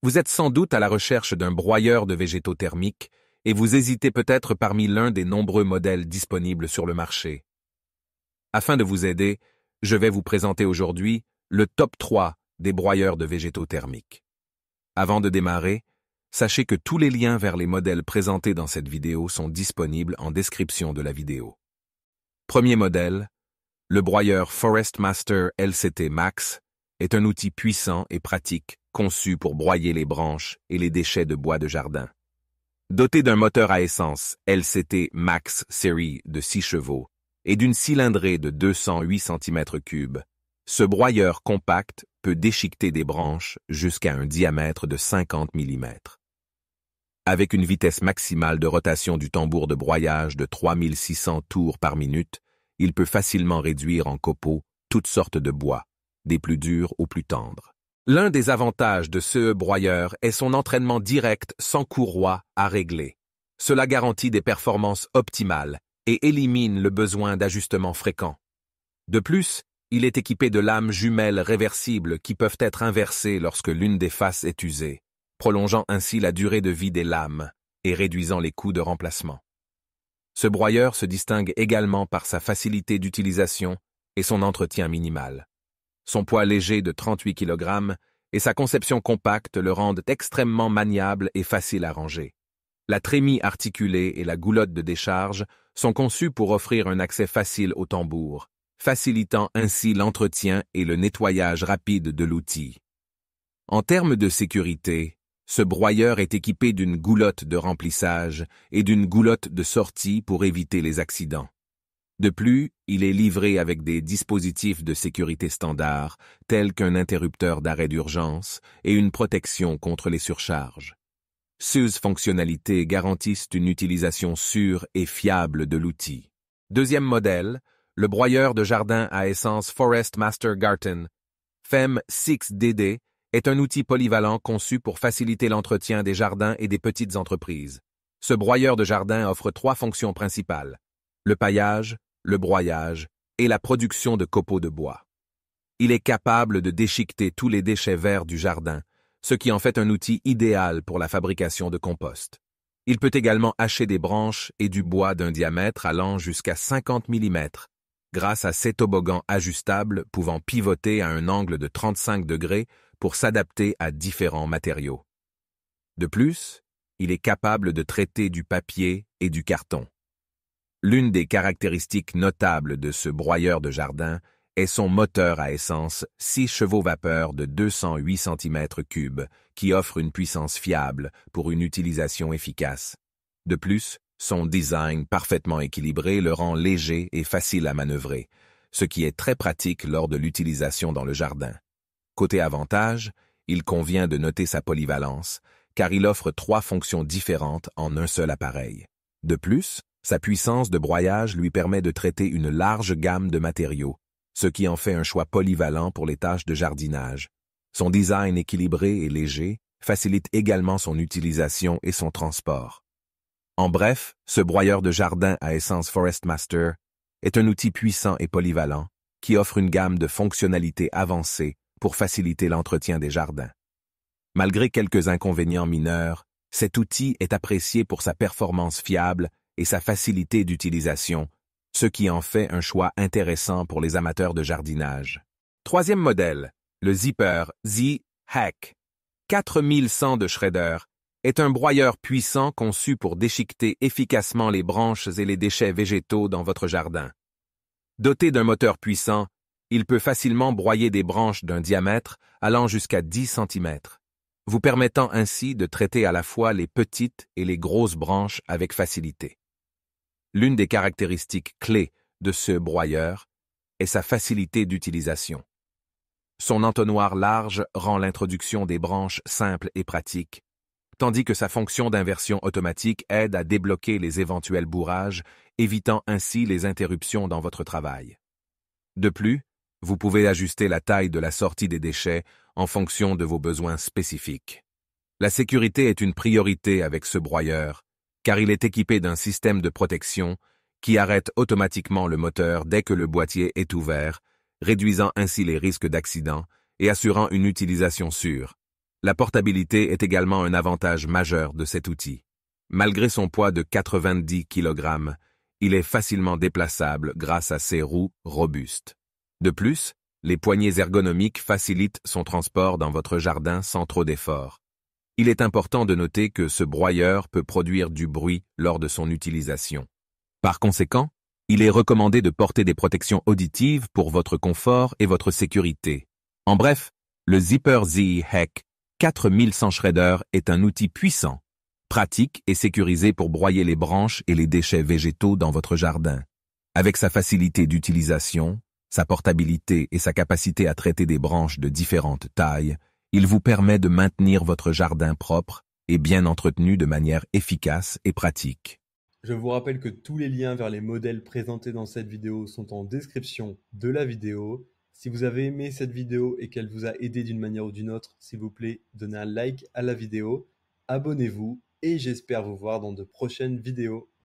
Vous êtes sans doute à la recherche d'un broyeur de végétaux thermiques et vous hésitez peut-être parmi l'un des nombreux modèles disponibles sur le marché. Afin de vous aider, je vais vous présenter aujourd'hui le top 3 des broyeurs de végétaux thermiques. Avant de démarrer, sachez que tous les liens vers les modèles présentés dans cette vidéo sont disponibles en description de la vidéo. Premier modèle, le broyeur Forestmaster LCT Max est un outil puissant et pratique conçu pour broyer les branches et les déchets de bois de jardin. Doté d'un moteur à essence LCT Max Series de 6 chevaux et d'une cylindrée de 208 cm3, ce broyeur compact peut déchiqueter des branches jusqu'à un diamètre de 50 mm. Avec une vitesse maximale de rotation du tambour de broyage de 3600 tours par minute, il peut facilement réduire en copeaux toutes sortes de bois, des plus durs aux plus tendres. L'un des avantages de ce broyeur est son entraînement direct sans courroie à régler. Cela garantit des performances optimales et élimine le besoin d'ajustements fréquents. De plus, il est équipé de lames jumelles réversibles qui peuvent être inversées lorsque l'une des faces est usée, prolongeant ainsi la durée de vie des lames et réduisant les coûts de remplacement. Ce broyeur se distingue également par sa facilité d'utilisation et son entretien minimal. Son poids léger de 38 kg et sa conception compacte le rendent extrêmement maniable et facile à ranger. La trémie articulée et la goulotte de décharge sont conçues pour offrir un accès facile au tambour, facilitant ainsi l'entretien et le nettoyage rapide de l'outil. En termes de sécurité, ce broyeur est équipé d'une goulotte de remplissage et d'une goulotte de sortie pour éviter les accidents. De plus, il est livré avec des dispositifs de sécurité standards, tels qu'un interrupteur d'arrêt d'urgence et une protection contre les surcharges. Ces fonctionnalités garantissent une utilisation sûre et fiable de l'outil. Deuxième modèle, le broyeur de jardin à essence Forestmaster Garten FEM 6DD est un outil polyvalent conçu pour faciliter l'entretien des jardins et des petites entreprises. Ce broyeur de jardin offre 3 fonctions principales: le paillage, le broyage et la production de copeaux de bois. Il est capable de déchiqueter tous les déchets verts du jardin, ce qui en fait un outil idéal pour la fabrication de compost. Il peut également hacher des branches et du bois d'un diamètre allant jusqu'à 50 mm, grâce à ses toboggans ajustables pouvant pivoter à un angle de 35 degrés pour s'adapter à différents matériaux. De plus, il est capable de traiter du papier et du carton. L'une des caractéristiques notables de ce broyeur de jardin est son moteur à essence 6 chevaux-vapeur de 208 cm3 qui offre une puissance fiable pour une utilisation efficace. De plus, son design parfaitement équilibré le rend léger et facile à manœuvrer, ce qui est très pratique lors de l'utilisation dans le jardin. Côté avantage, il convient de noter sa polyvalence, car il offre 3 fonctions différentes en un seul appareil. De plus, sa puissance de broyage lui permet de traiter une large gamme de matériaux, ce qui en fait un choix polyvalent pour les tâches de jardinage. Son design équilibré et léger facilite également son utilisation et son transport. En bref, ce broyeur de jardin à essence Forestmaster est un outil puissant et polyvalent qui offre une gamme de fonctionnalités avancées pour faciliter l'entretien des jardins. Malgré quelques inconvénients mineurs, cet outil est apprécié pour sa performance fiable et sa facilité d'utilisation, ce qui en fait un choix intéressant pour les amateurs de jardinage. Troisième modèle, le Zipper Z-Hack 4100 de Shredder est un broyeur puissant conçu pour déchiqueter efficacement les branches et les déchets végétaux dans votre jardin. Doté d'un moteur puissant, il peut facilement broyer des branches d'un diamètre allant jusqu'à 10 cm, vous permettant ainsi de traiter à la fois les petites et les grosses branches avec facilité. L'une des caractéristiques clés de ce broyeur est sa facilité d'utilisation. Son entonnoir large rend l'introduction des branches simple et pratique, tandis que sa fonction d'inversion automatique aide à débloquer les éventuels bourrages, évitant ainsi les interruptions dans votre travail. De plus, vous pouvez ajuster la taille de la sortie des déchets en fonction de vos besoins spécifiques. La sécurité est une priorité avec ce broyeur, car il est équipé d'un système de protection qui arrête automatiquement le moteur dès que le boîtier est ouvert, réduisant ainsi les risques d'accident et assurant une utilisation sûre. La portabilité est également un avantage majeur de cet outil. Malgré son poids de 90 kg, il est facilement déplaçable grâce à ses roues robustes. De plus, les poignées ergonomiques facilitent son transport dans votre jardin sans trop d'efforts. Il est important de noter que ce broyeur peut produire du bruit lors de son utilisation. Par conséquent, il est recommandé de porter des protections auditives pour votre confort et votre sécurité. En bref, le Zipper Z-Heck 4100 Shredder est un outil puissant, pratique et sécurisé pour broyer les branches et les déchets végétaux dans votre jardin. Avec sa facilité d'utilisation, sa portabilité et sa capacité à traiter des branches de différentes tailles, il vous permet de maintenir votre jardin propre et bien entretenu de manière efficace et pratique. Je vous rappelle que tous les liens vers les modèles présentés dans cette vidéo sont en description de la vidéo. Si vous avez aimé cette vidéo et qu'elle vous a aidé d'une manière ou d'une autre, s'il vous plaît, donnez un like à la vidéo, abonnez-vous et j'espère vous voir dans de prochaines vidéos.